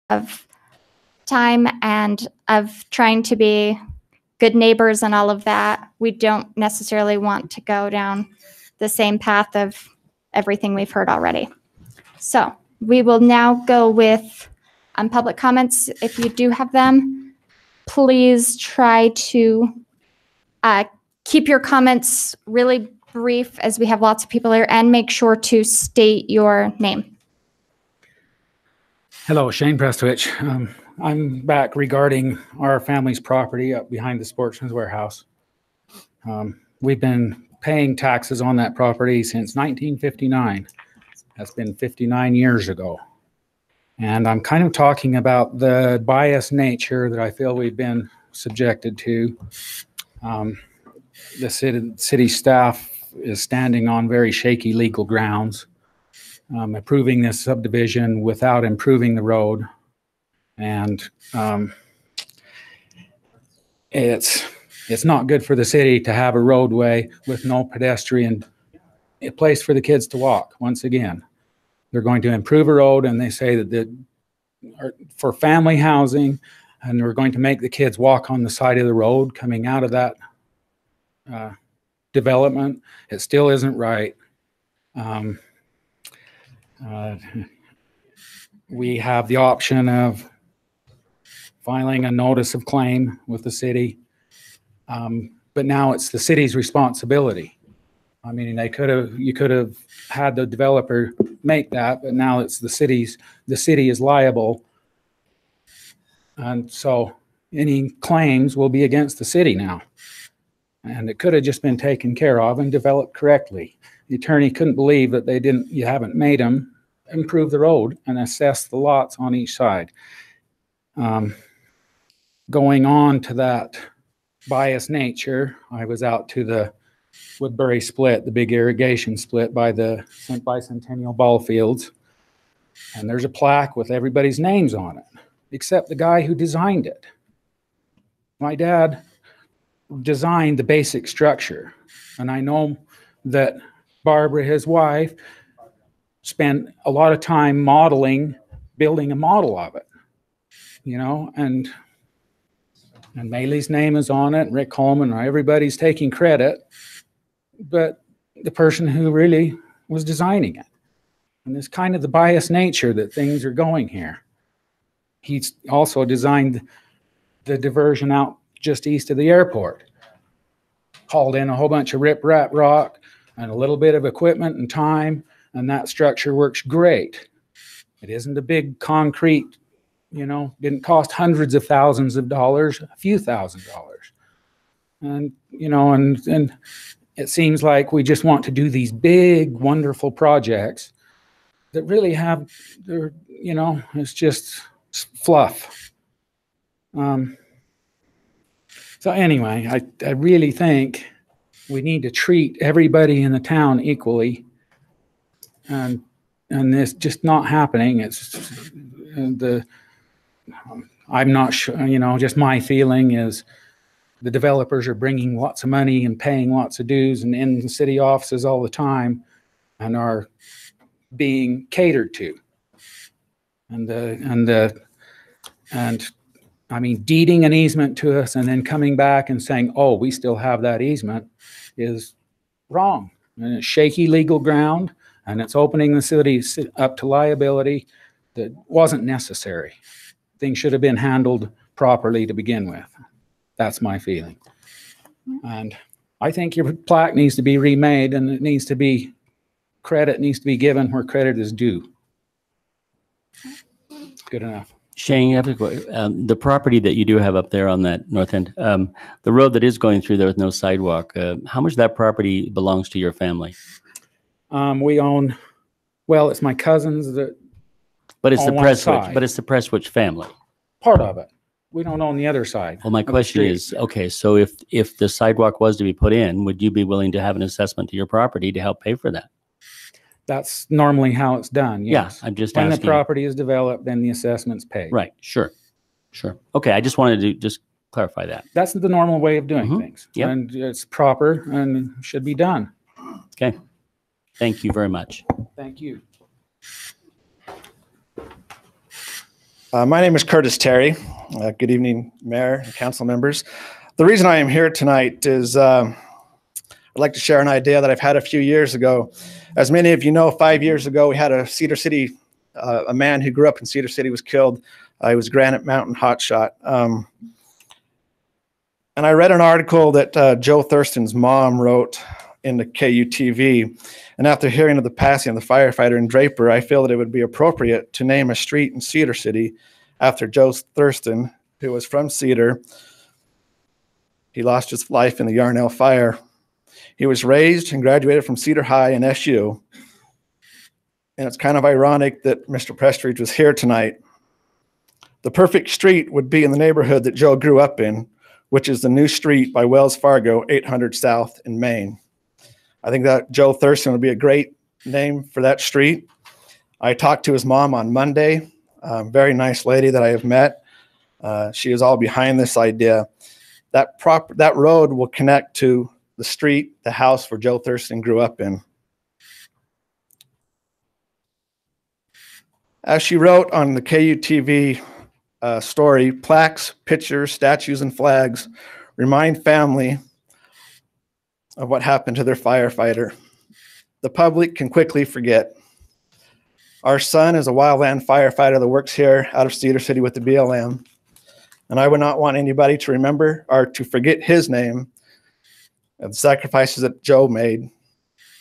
of time and of trying to be good neighbors and all of that, we don't necessarily want to go down the same path of everything we've heard already. So we will now go with public comments. If you do have them, please try to keep your comments really brief as we have lots of people here, and make sure to state your name. Hello, Shane Prestwich. I'm back regarding our family's property up behind the Sportsman's Warehouse. We've been paying taxes on that property since 1959. That's been 59 years ago. And I'm kind of talking about the biased nature that I feel we've been subjected to. The city staff is standing on very shaky legal grounds, approving this subdivision without improving the road. And it's not good for the city to have a roadway with no pedestrian, a place for the kids to walk. Once again, they're going to improve a road, and they say that for family housing, and we're going to make the kids walk on the side of the road coming out of that development. It still isn't right. We have the option of filing a notice of claim with the city, but now it's the city's responsibility. I mean, you could have had the developer make that, but now it's the city is liable. And so any claims will be against the city now. And it could have just been taken care of and developed correctly. The attorney couldn't believe that you haven't made them improve the road and assess the lots on each side. Going on to that biased nature, I was out to the Woodbury split, the big irrigation split by the Bicentennial ball fields. And there's a plaque with everybody's names on it, except the guy who designed it. My dad designed the basic structure. And I know that Barbara, his wife, spent a lot of time building a model of it, and Maylee's name is on it, Rick Coleman, everybody's taking credit, but the person who really was designing it. And it's kind of the biased nature that things are going here. He's also designed the diversion out just east of the airport. Hauled in a whole bunch of rip-rap rock and a little bit of equipment and time, and that structure works great. It isn't a big concrete, didn't cost hundreds of thousands of dollars, a few $1,000s. And, and it seems like we just want to do these big, wonderful projects that really have, it's just fluff. So anyway, I really think we need to treat everybody in the town equally, and it's just not happening. I'm not sure, just my feeling is the developers are bringing lots of money and paying lots of dues and in the city offices all the time and are being catered to. And I mean, deeding an easement to us and then coming back and saying, oh, we still have that easement is wrong. And it's shaky legal ground, and it's opening the city up to liability that wasn't necessary. Things should have been handled properly to begin with. That's my feeling. And I think your plaque needs to be remade, and credit needs to be given where credit is due. Good enough. Shane, you have the property that you do have up there on that north end, the road that is going through there with no sidewalk, how much of that property belongs to your family? We own, it's my cousins that But it's the Prestwich family. Part of it. We don't own the other side. Well, my question is, okay, so if the sidewalk was to be put in, would you be willing to have an assessment to your property to help pay for that? That's normally how it's done. Yes. Yeah, I'm just when asking. The property is developed, then the assessment's paid. Right. Sure. Okay. I just wanted to just clarify that. That's the normal way of doing things. Yep. And it's proper and should be done. Okay. Thank you very much. Thank you. My name is Curtis Terry. Good evening, Mayor and council members. The reason I am here tonight is I'd like to share an idea that I've had a few years ago. As many of you know, 5 years ago, we had a Cedar City, a man who grew up in Cedar City was killed. He was Granite Mountain hotshot. And I read an article that Joe Thurston's mom wrote in the KUTV. And after hearing of the passing of the firefighter in Draper, I feel that it would be appropriate to name a street in Cedar City after Joe Thurston, who was from Cedar. He lost his life in the Yarnell fire. He was raised and graduated from Cedar High and SU. And it's kind of ironic that Mr. Prestridge was here tonight. The perfect street would be in the neighborhood that Joe grew up in, which is the new street by Wells Fargo, 800 South in Maine. I think that Joe Thurston would be a great name for that street. I talked to his mom on Monday, very nice lady that I have met. She is all behind this idea. That road will connect to the street, the house where Joe Thurston grew up in. As she wrote on the KUTV story, plaques, pictures, statues, and flags remind family of what happened to their firefighter. The public can quickly forget. Our son is a wildland firefighter that works here out of Cedar City with the BLM, and I would not want anybody to remember or to forget his name and the sacrifices that Joe made,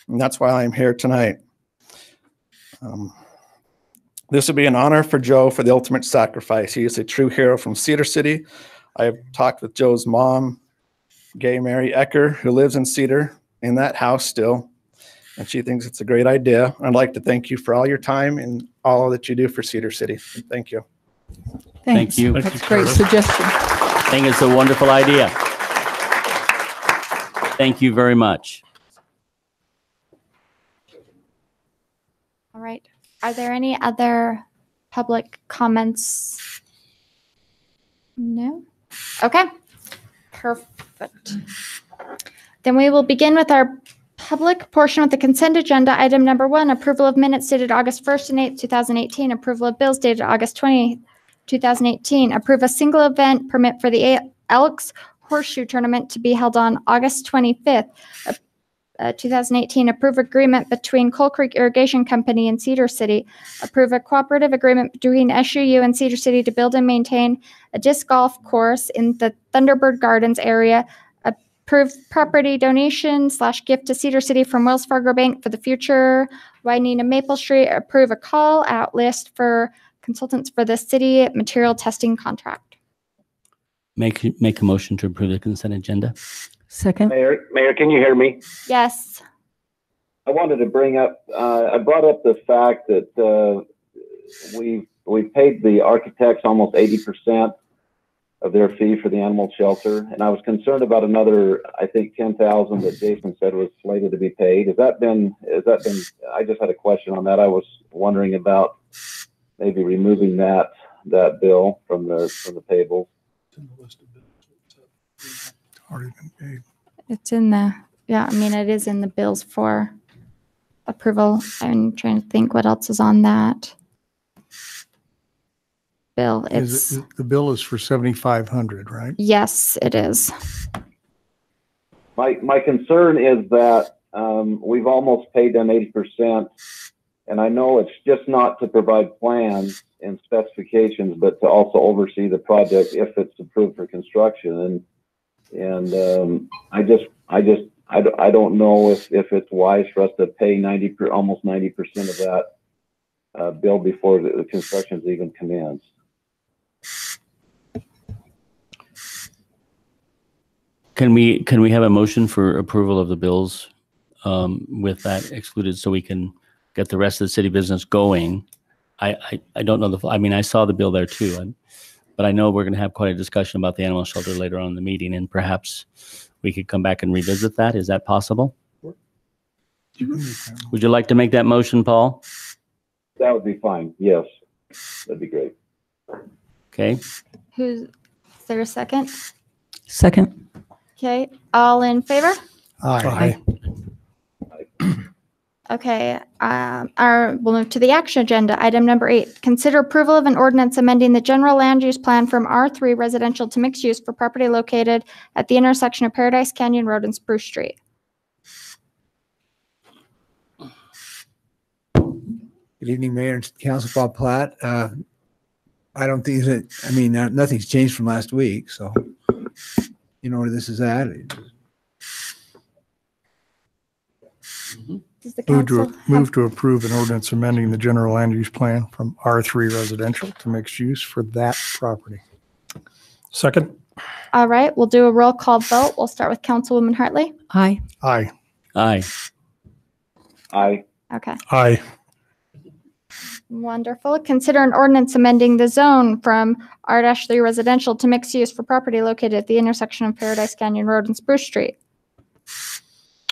and that's why I'm here tonight. This would be an honor for Joe for the ultimate sacrifice. He is a true hero from Cedar City. I have talked with Joe's mom, Gay Mary Ecker, who lives in Cedar, in that house still, and she thinks it's a great idea. I'd like to thank you for all your time and all that you do for Cedar City. Thank you. Thank you. That's a great suggestion. I think it's a wonderful idea. Thank you very much. All right. Are there any other public comments? No? Okay. Perfect. Then we will begin with our public portion with the consent agenda. Item number 1, approval of minutes dated August 1st and 8th, 2018. Approval of bills dated August 20th, 2018. Approve a single event permit for the Elks Horseshoe Tournament to be held on August 25th, 2018. Approve agreement between Coal Creek Irrigation Company and Cedar City. Approve a cooperative agreement between SUU and Cedar City to build and maintain a disc golf course in the Thunderbird Gardens area. Approve property donation / gift to Cedar City from Wells Fargo Bank for the future widening of Maple Street. Approve a call out list for consultants for the city material testing contract. Make a motion to approve the consent agenda. Second. Mayor, can you hear me? Yes. I wanted to bring up, I brought up the fact that we paid the architects almost 80% of their fee for the animal shelter, and I was concerned about another, I think, $10,000 that Jason said was slated to be paid. Has that been? I just had a question on that. I was wondering about maybe removing that bill from the table. Already been paid. It's in the, yeah, I mean, it is in the bills for approval. I'm trying to think what else is on that bill. The bill is for $7,500, right? Yes, it is. My concern is that we've almost paid them 80%, and I know it's just not to provide plans and specifications, but to also oversee the project if it's approved for construction. And I don't know if it's wise for us to pay almost 90% of that bill before the construction's even commenced. Can we have a motion for approval of the bills with that excluded so we can get the rest of the city business going? I don't know I mean, I saw the bill there too, but I know we're going to have quite a discussion about the animal shelter later on in the meeting, and perhaps we could come back and revisit that. Is that possible? Would you like to make that motion, Paul? That would be fine. Yes, that'd be great. Okay. Is there a second? Second. Okay, all in favor? Aye. Okay, we'll move to the action agenda. Item number 8, consider approval of an ordinance amending the general land use plan from R3 residential to mixed use for property located at the intersection of Paradise Canyon Road and Spruce Street. Good evening, Mayor and Council. Bob Platt. I don't think that, I mean, nothing's changed from last week, so you know where this is at. Does the council Move to approve an ordinance amending the general land use plan from R3 residential to mixed use for that property. Second. All right, we'll do a roll call vote. We'll start with Councilwoman Hartley. Aye. Aye. Aye. Aye. Okay, Aye. wonderful. Consider an ordinance amending the zone from R-3 residential to mixed use for property located at the intersection of Paradise Canyon Road and Spruce Street.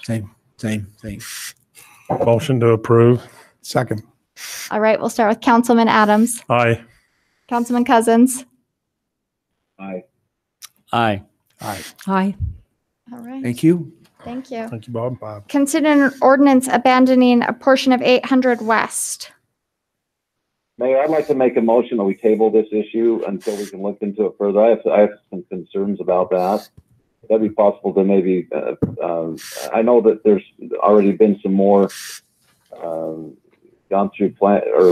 Same thing. Motion to approve. Second. All right, we'll start with Councilman Adams. Aye. Councilman Cousins. Aye. Aye. Aye. All right, Thank you. thank you. Thank you, Bob. Consider an ordinance abandoning a portion of 800 West. Mayor, I'd like to make a motion that we table this issue until we can look into it further. I have some concerns about that. That'd be possible to maybe, I know that there's already been some more gone through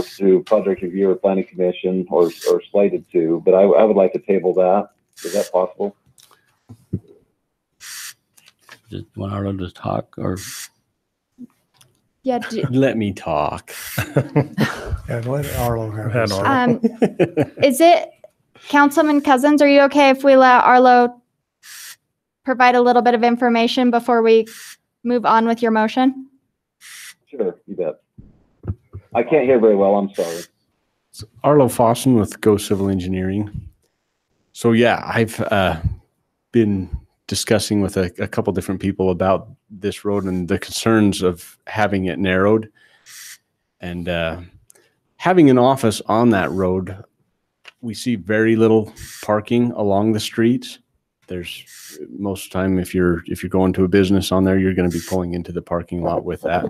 through project review or planning commission or slated to, but I would like to table that. Is that possible? Just want Arlo to talk or? Yeah. Let me talk. Yeah, let Arlo have Had this. Arlo. Is it Councilman Cousins? Are you okay if we let Arlo provide a little bit of information before we move on with your motion? Sure, you bet. I can't hear very well. I'm sorry. Arlo Fossen with Go Civil Engineering. So yeah, I've been discussing with a couple different people about this road and the concerns of having it narrowed. And having an office on that road, we see very little parking along the streets. There's most of the time, if you're going to a business on there, you're going to be pulling into the parking lot with that.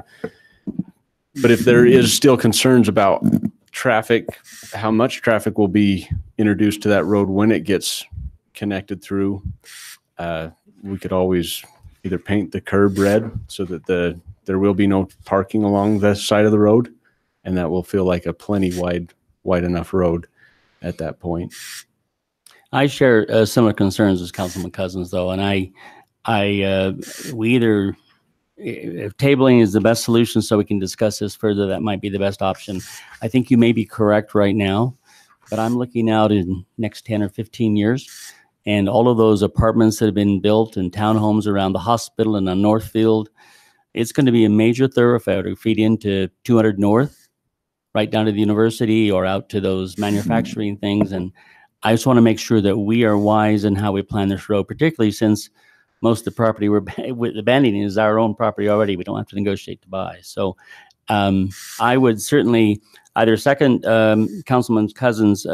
But if there is still concerns about traffic, how much traffic will be introduced to that road when it gets connected through, we could always either paint the curb red so that there will be no parking along the side of the road, and that will feel like a plenty wide enough road at that point. I share similar concerns as Councilman Cousins, though, and we either, if tabling is the best solution so we can discuss this further, that might be the best option. I think you may be correct right now, but I'm looking out in next 10 or 15 years, and all of those apartments that have been built and townhomes around the hospital and on Northfield, it's going to be a major thoroughfare to feed into 200 North, right down to the university or out to those manufacturing things. And I just want to make sure that we are wise in how we plan this road, particularly since most of the property we're abandoning is our own property already. We don't have to negotiate to buy. So I would certainly either second Councilman Cousins'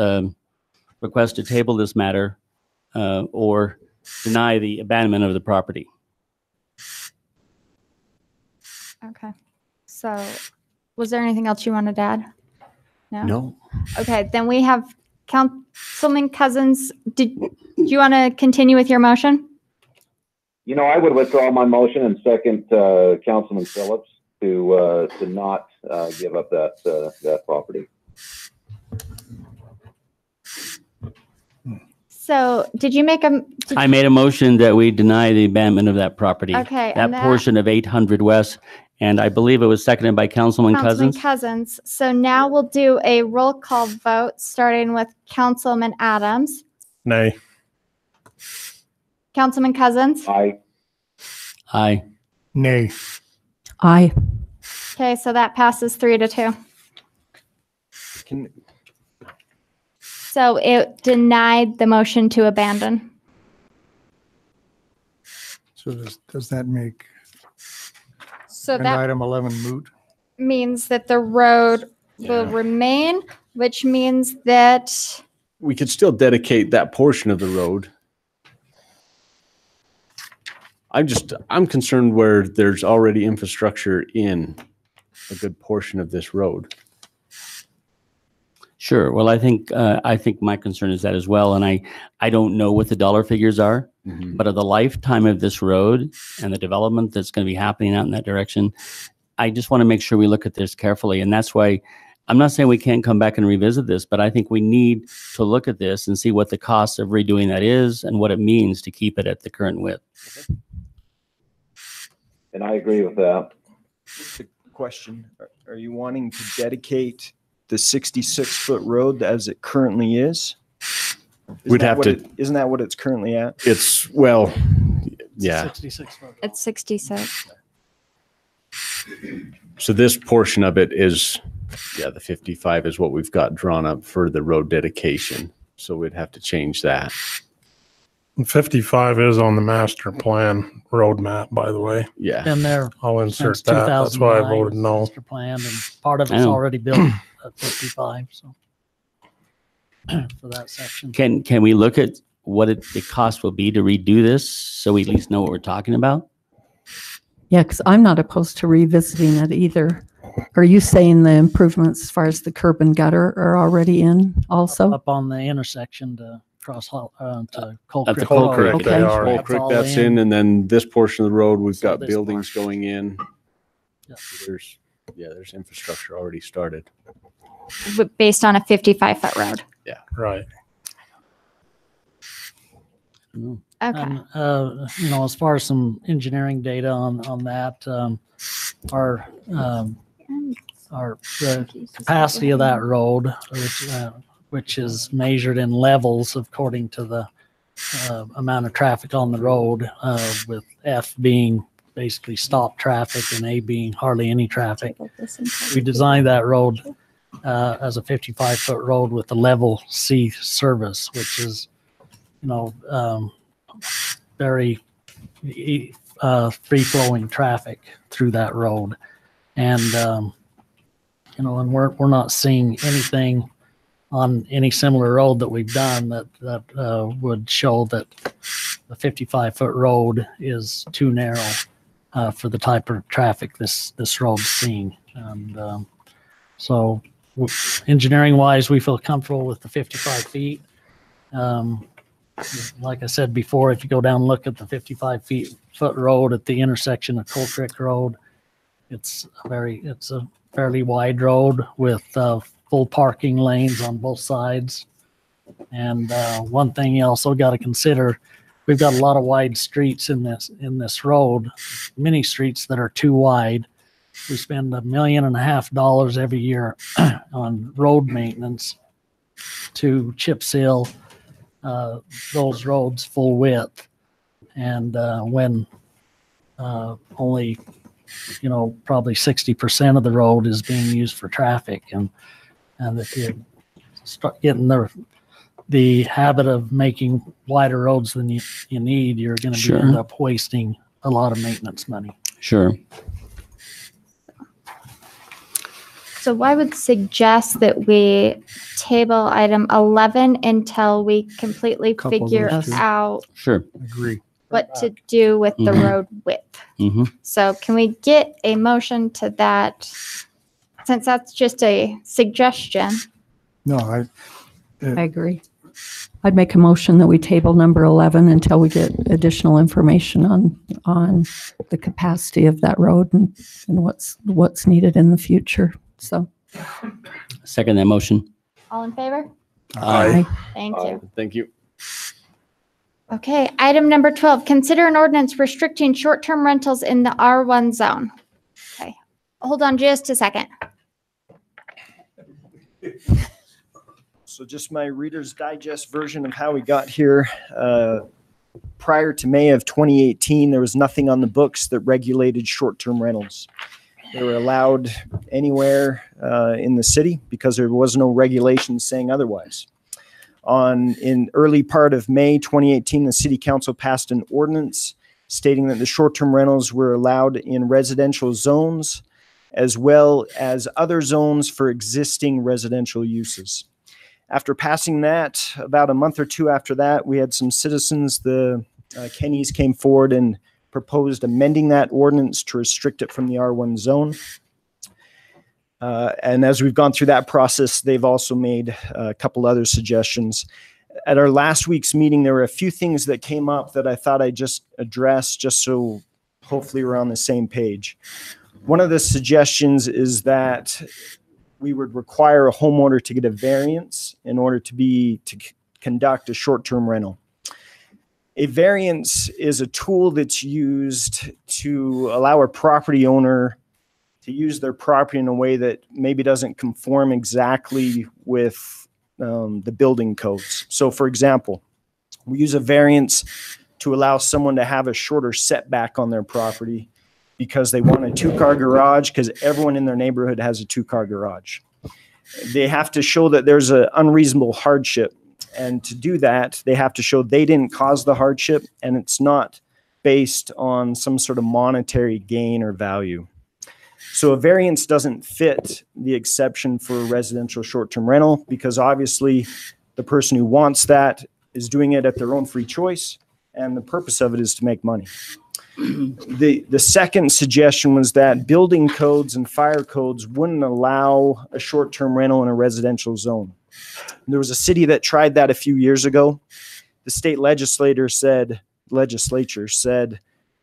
request to table this matter or deny the abandonment of the property. Okay. So was there anything else you wanted to add? No. Okay, then we have Councilman Cousins. Did you want to continue with your motion? You know, I would withdraw my motion and second Councilman Phillips to not give up that property. So did you make a? I made a motion that we deny the abandonment of that property. Okay, That and that- portion of 800 West, and I believe it was seconded by Councilman Cousins. Cousins. So now we'll do a roll call vote, starting with Councilman Adams. Nay. Councilman Cousins. Aye. Aye. Nay. Aye. Okay, so that passes 3-2. Can, So it denied the motion to abandon. So does that make So an that item 11 moot? means that the road will Yeah. remain, which means that, we could still dedicate that portion of the road. I'm concerned where there's already infrastructure in a good portion of this road. Sure. Well, I think my concern is that as well. And I don't know what the dollar figures are, but of the lifetime of this road and the development that's going to be happening out in that direction, I just want to make sure we look at this carefully. And that's why I'm not saying we can't come back and revisit this, but I think we need to look at this and see what the cost of redoing that is and what it means to keep it at the current width. And I agree with that. Question. Are you wanting to dedicate the 66-foot road as it currently is? We'd have to. Isn't that what it's currently at? It's, well, yeah. 66 foot. It's 66. So this portion of it is, yeah, the 55 is what we've got drawn up for the road dedication. So we'd have to change that. 55 is on the master plan roadmap, by the way. Yeah. Been there I'll insert since that. That's why I 2009, voted no. master plan, and part of it's already built at 55. So for that section, Can we look at what the cost will be to redo this so we at least know what we're talking about? Yeah, because I'm not opposed to revisiting it either. Are you saying the improvements as far as the curb and gutter are already in also? up on the intersection to cross to Cold At the Creek. Cold Road. Creek, Okay. They are. Cold Creek, that's in, and then this portion of the road, we've So got this buildings part. going in. Yep. There's infrastructure already started. Based on a 55-foot road. Right. Mm. Okay. And, as far as some engineering data on that, the capacity of that road, which is measured in levels according to the amount of traffic on the road, with F being basically stop traffic and A being hardly any traffic. We designed that road as a 55-foot road with a level C service, which is, very free-flowing traffic through that road. And, and we're not seeing anything on any similar road that we've done that would show that the 55-foot road is too narrow for the type of traffic this road's seeing. And so engineering-wise, we feel comfortable with the 55 feet. Like I said before, if you go down and look at the 55-foot road at the intersection of Cold Creek Road, it's a fairly wide road with full parking lanes on both sides. And one thing you also got to consider, we've got a lot of wide streets in this road, many streets that are too wide. We spend $1.5 million every year on road maintenance to chip seal those roads full width. And when only, probably 60% of the road is being used for traffic, and if you start getting the habit of making wider roads than you need, you're going to end up wasting a lot of maintenance money. Sure. So I would suggest that we table item 11 until we completely Couple of figure those two. out Sure. Agree. what to do with the Mhm. road width. Mm-hmm. So can we get a motion to that? Since that's just a suggestion. No, I agree. I'd make a motion that we table number 11 until we get additional information on the capacity of that road and what's needed in the future. So. Second that motion. All in favor? Aye. Thank you. Thank you. Okay, item number 12, consider an ordinance restricting short-term rentals in the R1 zone. Okay, hold on just a second. So just my Reader's Digest version of how we got here. Prior to May of 2018, there was nothing on the books that regulated short-term rentals. They were allowed anywhere in the city because there was no regulation saying otherwise. In early part of May 2018, the City Council passed an ordinance stating that the short-term rentals were allowed in residential zones as well as other zones for existing residential uses. After passing that, about a month or two after that, we had some citizens, the Kennys, came forward and proposed amending that ordinance to restrict it from the R1 zone. And as we've gone through that process, they've also made a couple other suggestions. At our last week's meeting, there were a few things that came up that I thought I'd just address, just so hopefully we're on the same page. One of the suggestions is that we would require a homeowner to get a variance in order to conduct a short-term rental. A variance is a tool that's used to allow a property owner to use their property in a way that maybe doesn't conform exactly with the building codes. So for example, we use a variance to allow someone to have a shorter setback on their property because they want a 2-car garage because everyone in their neighborhood has a 2-car garage. They have to show that there's an unreasonable hardship. And to do that, they have to show they didn't cause the hardship and it's not based on some sort of monetary gain or value. So a variance doesn't fit the exception for residential short-term rental because obviously the person who wants that is doing it at their own free choice, and the purpose of it is to make money. The second suggestion was that building codes and fire codes wouldn't allow a short-term rental in a residential zone. There was a city that tried that a few years ago. The state legislature said,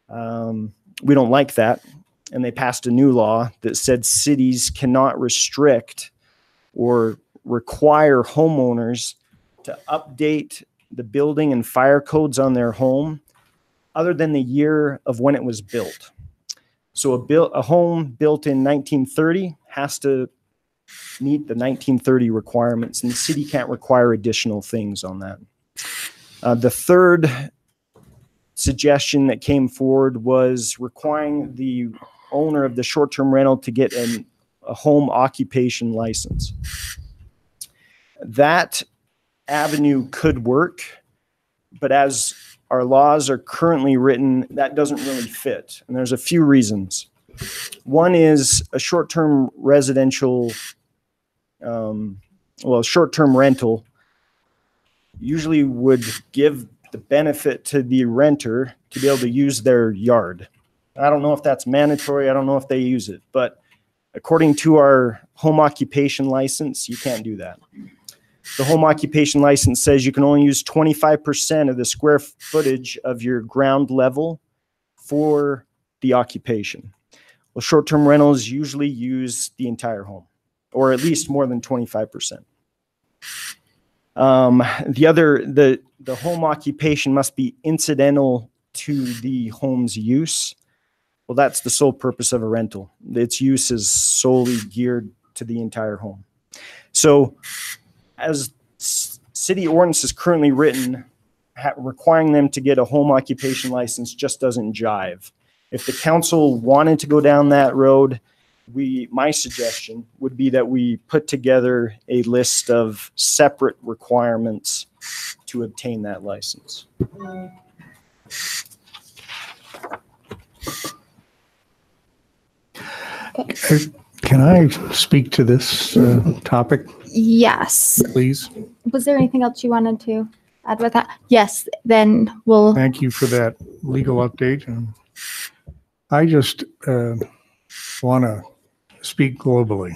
we don't like that. And they passed a new law that said cities cannot restrict or require homeowners to update the building and fire codes on their home other than the year of when it was built. So a home built in 1930 has to meet the 1930 requirements, and the city can't require additional things on that. The third suggestion that came forward was requiring the owner of the short-term rental to get a home occupation license. That avenue could work, but as our laws are currently written, that doesn't really fit. And there's a few reasons. One is a short-term residential, short-term rental usually would give the benefit to the renter to be able to use their yard. I don't know if that's mandatory. I don't know if they use it, but according to our home occupation license, you can't do that. The home occupation license says you can only use 25% of the square footage of your ground level for the occupation. Well, short-term rentals usually use the entire home, or at least more than 25%. The home occupation must be incidental to the home's use. Well, that's the sole purpose of a rental. Its use is solely geared to the entire home. So as city ordinance is currently written, requiring them to get a home occupation license just doesn't jive. If the council wanted to go down that road, my suggestion would be that we put together a list of separate requirements to obtain that license. Can I speak to this topic, Yes. please? Was there anything else you wanted to add with that? Yes, then we'll. Thank you for that legal update. I just want to speak globally.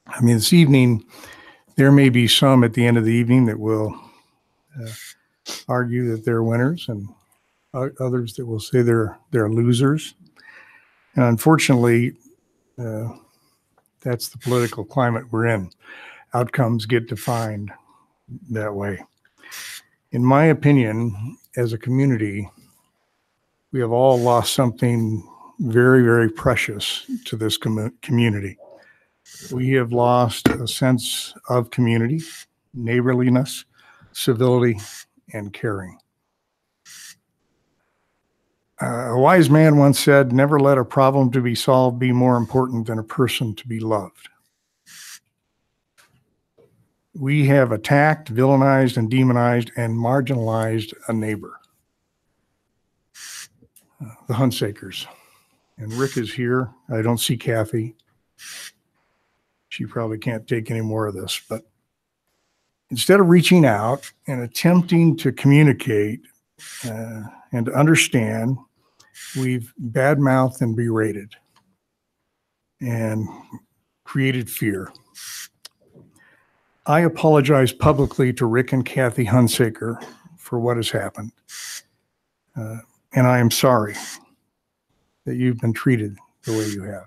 I mean, this evening, there may be some at the end of the evening that will argue that they're winners, and others that will say they're losers. And unfortunately, that's the political climate we're in. Outcomes get defined that way. In my opinion, as a community, we have all lost something very, very precious to this community. We have lost a sense of community, neighborliness, civility, and caring. A wise man once said, "Never let a problem to be solved be more important than a person to be loved." We have attacked, villainized, and demonized and marginalized a neighbor. The Huntsakers. And Rick is here. I don't see Kathy. She probably can't take any more of this, but instead of reaching out and attempting to communicate and to understand, we've badmouthed and berated. And created fear. I apologize publicly to Rick and Kathy Hunsaker for what has happened. And I am sorry that you've been treated the way you have.